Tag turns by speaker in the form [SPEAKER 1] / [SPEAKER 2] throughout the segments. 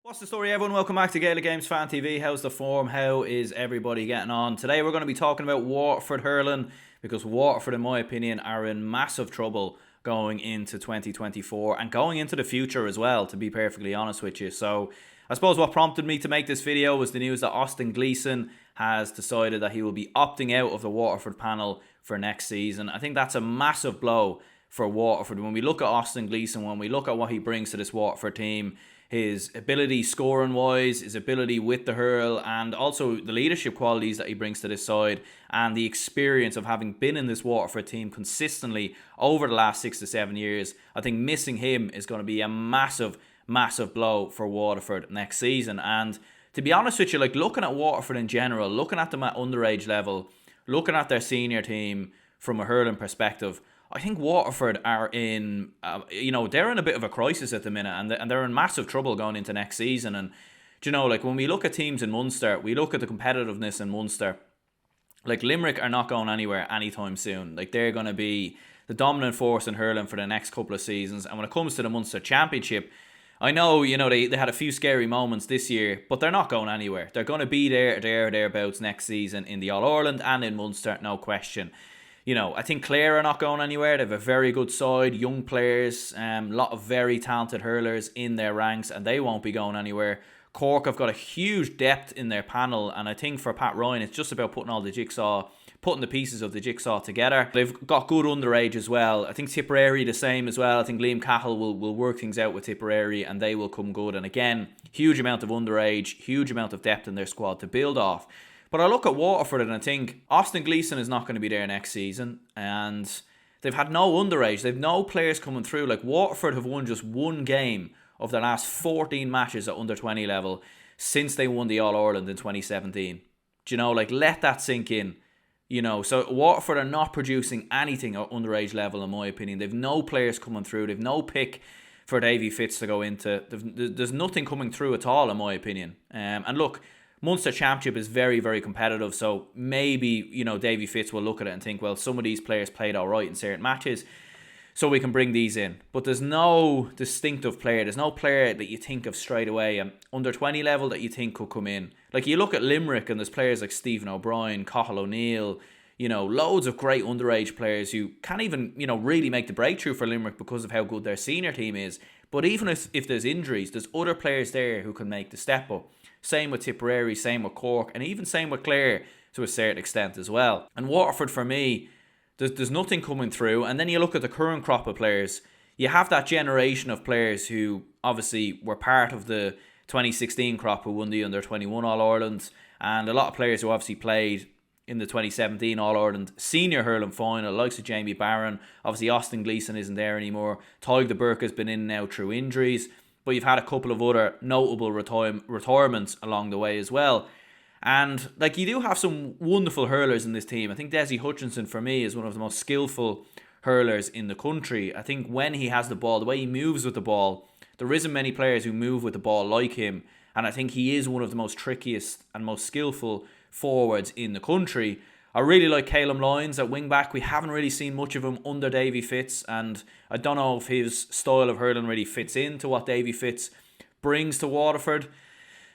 [SPEAKER 1] What's the story, everyone? Welcome back to Gaelic Games Fan TV. How's the form? How is everybody getting on? Today we're going to be talking about Waterford hurling, because Waterford, in my opinion, are in massive trouble going into 2024 and going into the future as well, to be perfectly honest with you. So I suppose what prompted me to make this video was the news that Austin Gleeson has decided that he will be opting out of the Waterford panel for next season. I think that's a massive blow for Waterford. When we look at Austin Gleeson, when we look at what he brings to this Waterford team, his ability scoring wise, his ability with the hurl, and also the leadership qualities that he brings to this side, and the experience of having been in this Waterford team consistently over the last 6 to 7 years, I think missing him is going to be a massive blow for Waterford next season. And to be honest with you, like, looking at Waterford in general, looking at them at underage level, looking at their senior team from a hurling perspective, I think Waterford are in, they're in a bit of a crisis at the minute, and they're in massive trouble going into next season. And, like, when we look at teams in Munster, we look at the competitiveness in Munster. Like, Limerick are not going anywhere anytime soon. Like, they're going to be the dominant force in hurling for the next couple of seasons. And when it comes to the Munster Championship, I know, they had a few scary moments this year, but they're not going anywhere. They're going to be thereabouts next season in the All-Ireland and in Munster, no question. I think Clare are not going anywhere. They have a very good side, young players, a lot of very talented hurlers in their ranks, and they won't be going anywhere. Cork have got a huge depth in their panel, and I think for Pat Ryan, it's just about putting the pieces of the jigsaw together. They've got good underage as well. I think Tipperary the same as well. I think Liam Cahill will work things out with Tipperary, and they will come good. And again, huge amount of underage, huge amount of depth in their squad to build off. But I look at Waterford and I think Austin Gleeson is not going to be there next season, and they've had no underage. They've no players coming through. Like, Waterford have won just one game of their last 14 matches at under 20 level since they won the All-Ireland in 2017. Let that sink in. So Waterford are not producing anything at underage level, in my opinion. They've no players coming through. They've no pick for Davy Fitz to go into. There's nothing coming through at all, in my opinion. And look, Munster Championship is very, very competitive, so maybe, Davy Fitz will look at it and think, well, some of these players played all right in certain matches, so we can bring these in. But there's no distinctive player. There's no player that you think of straight away under 20 level that you think could come in. Like, you look at Limerick and there's players like Stephen O'Brien, Cathal O'Neill, loads of great underage players who can't even, really make the breakthrough for Limerick because of how good their senior team is. But even if there's injuries, there's other players there who can make the step up. Same with Tipperary, same with Cork, and even same with Clare to a certain extent as well. And Waterford, for me, there's nothing coming through. And then you look at the current crop of players. You have that generation of players who obviously were part of the 2016 crop who won the Under-21 All-Ireland, and a lot of players who obviously played in the 2017 All-Ireland senior hurling final, likes of Jamie Barron. Obviously, Austin Gleeson isn't there anymore. Tyg de Burke has been in now through injuries. But you've had a couple of other notable retirements along the way as well. And, like, you do have some wonderful hurlers in this team. I think Desi Hutchinson, for me, is one of the most skillful hurlers in the country. I think when he has the ball, the way he moves with the ball, there isn't many players who move with the ball like him. And I think he is one of the most trickiest and most skillful forwards in the country. I really like Calum Lyons at wing-back. We haven't really seen much of him under Davy Fitz, and I don't know if his style of hurling really fits into what Davy Fitz brings to Waterford.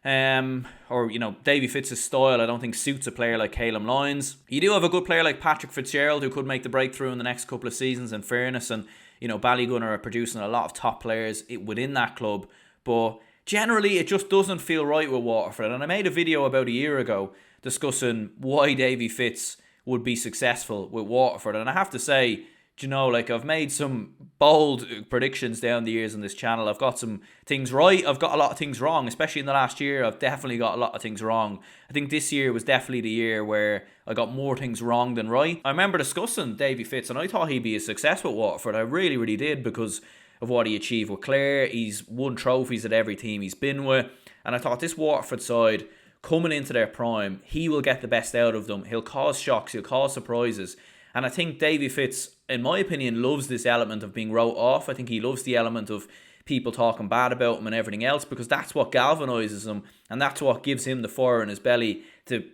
[SPEAKER 1] Davy Fitz's style, I don't think suits a player like Calum Lyons. You do have a good player like Patrick Fitzgerald who could make the breakthrough in the next couple of seasons, in fairness, and Ballygunner are producing a lot of top players within that club, but generally it just doesn't feel right with Waterford. And I made a video about a year ago discussing why Davy Fitz would be successful with Waterford, and I have to say, I've made some bold predictions down the years on this channel. I've got some things right, I've got a lot of things wrong, especially in the last year. I've definitely got a lot of things wrong. I think this year was definitely the year where I got more things wrong than right. I remember discussing Davy Fitz, and I thought he'd be a success with Waterford. I really, really did, because of what he achieved with Clare. He's won trophies at every team he's been with, and I thought this Waterford side, coming into their prime, he will get the best out of them. He'll cause shocks, he'll cause surprises. And I think Davy Fitz, in my opinion, loves this element of being wrote off. I think he loves the element of people talking bad about him and everything else, because that's what galvanises him, and that's what gives him the fire in his belly to,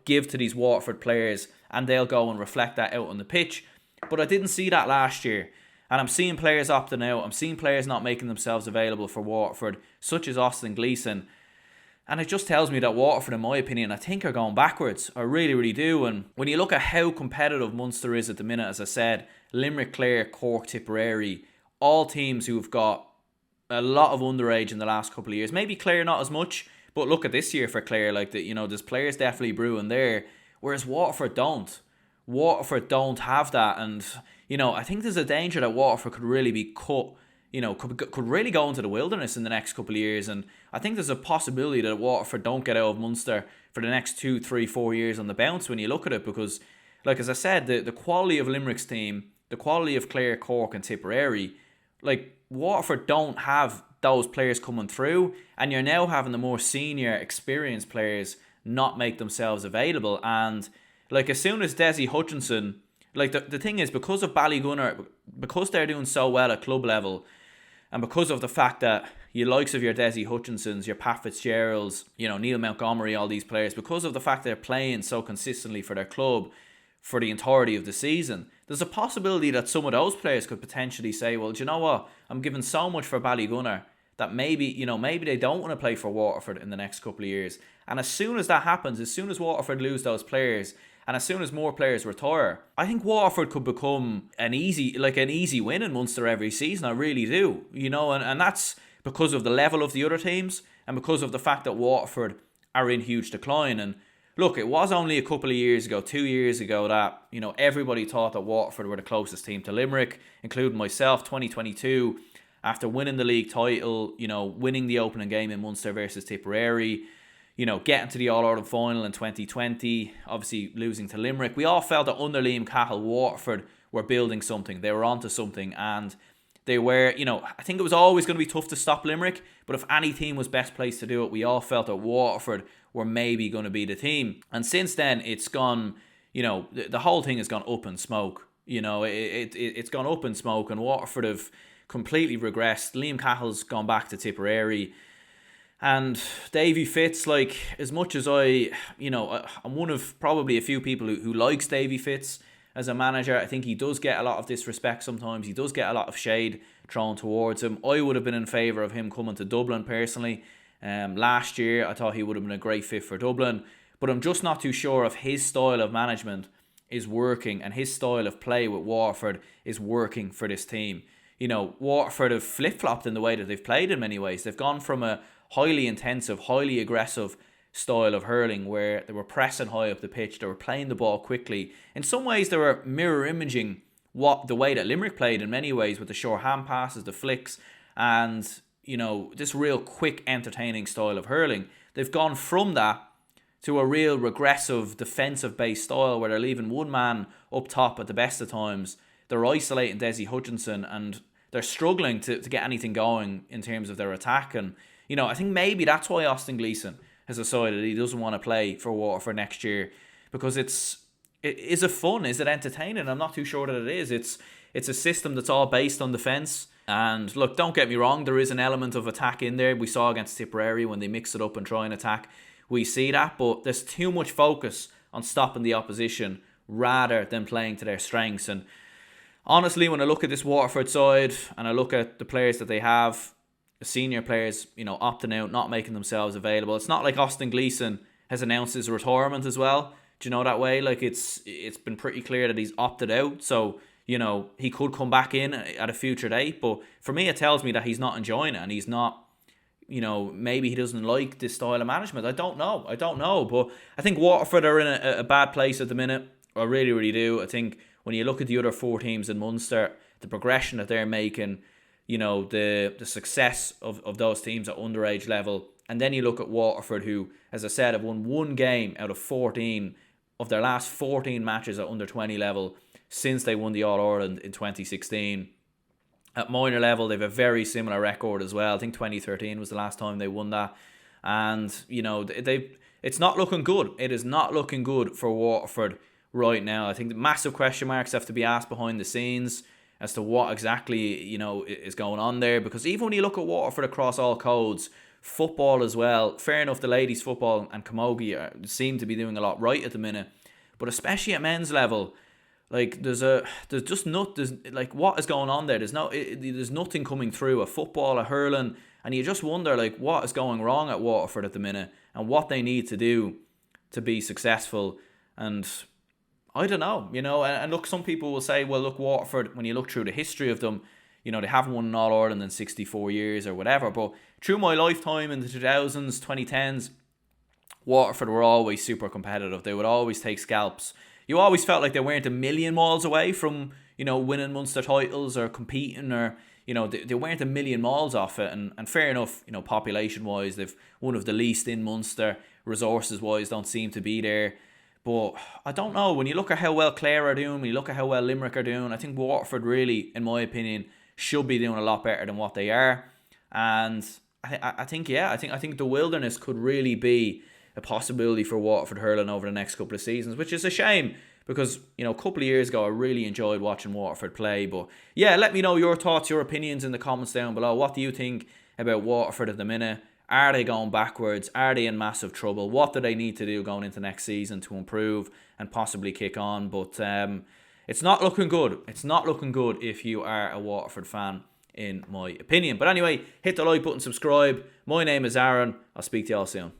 [SPEAKER 1] give to these Waterford players, and they'll go and reflect that out on the pitch. But I didn't see that last year. And I'm seeing players opting out. I'm seeing players not making themselves available for Waterford, such as Austin Gleeson. And it just tells me that Waterford, in my opinion, I think are going backwards. I really, really do. And when you look at how competitive Munster is at the minute, as I said, Limerick, Clare, Cork, Tipperary, all teams who've got a lot of underage in the last couple of years. Maybe Clare not as much, but look at this year for Clare. Like, there's players definitely brewing there, whereas Waterford don't. Waterford don't have that. And, I think there's a danger that Waterford could really be cut, could really go into the wilderness in the next couple of years. And I think there's a possibility that Waterford don't get out of Munster for the next 2, 3, 4 years on the bounce when you look at it. Because, like as I said, the quality of Limerick's team, the quality of Clare, Cork and Tipperary, like Waterford don't have those players coming through. And you're now having the more senior, experienced players not make themselves available. And like as soon as Desi Hutchinson, like the thing is, because of Ballygunner, because they're doing so well at club level, and because of the fact that your likes of your Desi Hutchinsons, your Pat Fitzgeralds, Neil Montgomery, all these players, because of the fact they're playing so consistently for their club for the entirety of the season, there's a possibility that some of those players could potentially say, well, do you know what? I'm giving so much for Ballygunner that maybe they don't want to play for Waterford in the next couple of years. And as soon as that happens, as soon as Waterford lose those players, and as soon as more players retire, I think Waterford could become an easy win in Munster every season. I really do. And that's because of the level of the other teams and because of the fact that Waterford are in huge decline. And look, it was only a couple of years ago, 2 years ago, that, everybody thought that Waterford were the closest team to Limerick, including myself, 2022, after winning the league title, winning the opening game in Munster versus Tipperary, getting to the All-Ireland final in 2020, obviously losing to Limerick. We all felt that under Liam Cahill, Waterford were building something. They were onto something, and they were, I think it was always going to be tough to stop Limerick, but if any team was best placed to do it, we all felt that Waterford were maybe going to be the team. And since then, it's gone, the whole thing has gone up in smoke. It's gone up in smoke, and Waterford have completely regressed. Liam Cahill's gone back to Tipperary. And Davy Fitz, like, as much as I'm one of probably a few people who likes Davy Fitz as a manager. I think he does get a lot of disrespect sometimes. He does get a lot of shade thrown towards him. I would have been in favour of him coming to Dublin personally. Last year, I thought he would have been a great fit for Dublin. But I'm just not too sure if his style of management is working and his style of play with Waterford is working for this team. Waterford have flip-flopped in the way that they've played in many ways. They've gone from a highly intensive, highly aggressive style of hurling where they were pressing high up the pitch, they were playing the ball quickly. In some ways, they were mirror imaging the way that Limerick played in many ways, with the short hand passes, the flicks, and this real quick, entertaining style of hurling. They've gone from that to a real regressive, defensive-based style where they're leaving one man up top at the best of times. They're isolating Desi Hutchinson, and they're struggling to get anything going in terms of their attack. And I think maybe that's why Austin Gleeson has decided he doesn't want to play for Waterford next year, because is it fun? Is it entertaining? I'm not too sure that it is. It's a system that's all based on defence. And look, don't get me wrong, there is an element of attack in there. We saw against Tipperary when they mix it up and try and attack. We see that, but there's too much focus on stopping the opposition rather than playing to their strengths. And honestly, when I look at this Waterford side and I look at the players that they have, the senior players, opting out, not making themselves available. It's not like Austin Gleeson has announced his retirement as well. Do you know that way? Like, it's been pretty clear that he's opted out. So, he could come back in at a future date. But for me, it tells me that he's not enjoying it, and he's not, maybe he doesn't like this style of management. I don't know. But I think Waterford are in a bad place at the minute. I really, really do. I think when you look at the other four teams in Munster, the progression that they're making, the success of those teams at underage level, and then you look at Waterford, who, as I said, have won one game out of 14 of their last 14 matches at under 20 level since they won the All-Ireland in 2016. At minor level, they have a very similar record as well. I think 2013 was the last time they won that. And, it's not looking good. It is not looking good for Waterford right now. I think the massive question marks have to be asked behind the scenes as to what exactly, is going on there. Because even when you look at Waterford across all codes, football as well, fair enough, the ladies' football and camogie seem to be doing a lot right at the minute. But especially at men's level, Like there's just not there's like what is going on there. There's nothing coming through a football, a hurling, and you just wonder like what is going wrong at Waterford at the minute and what they need to do to be successful. And I don't know, and look, some people will say, well, look, Waterford, when you look through the history of them, they haven't won an All-Ireland in 64 years or whatever. But through my lifetime in the 2000s, 2010s, Waterford were always super competitive. They would always take scalps. You always felt like they weren't a million miles away from, winning Munster titles or competing, or, they weren't a million miles off it. And fair enough, population-wise, they've one of the least in Munster. Resources-wise, don't seem to be there. But I don't know. When you look at how well Clare are doing, when you look at how well Limerick are doing, I think Waterford really, in my opinion, should be doing a lot better than what they are. And I think the wilderness could really be a possibility for Waterford hurling over the next couple of seasons, which is a shame because, a couple of years ago I really enjoyed watching Waterford play. But yeah, let me know your thoughts, your opinions in the comments down below. What do you think about Waterford at the minute? Are they going backwards? Are they in massive trouble? What do they need to do going into next season to improve and possibly kick on? But it's not looking good. It's not looking good if you are a Waterford fan, in my opinion. But anyway, hit the like button, subscribe. My name is Aaron. I'll speak to you all soon.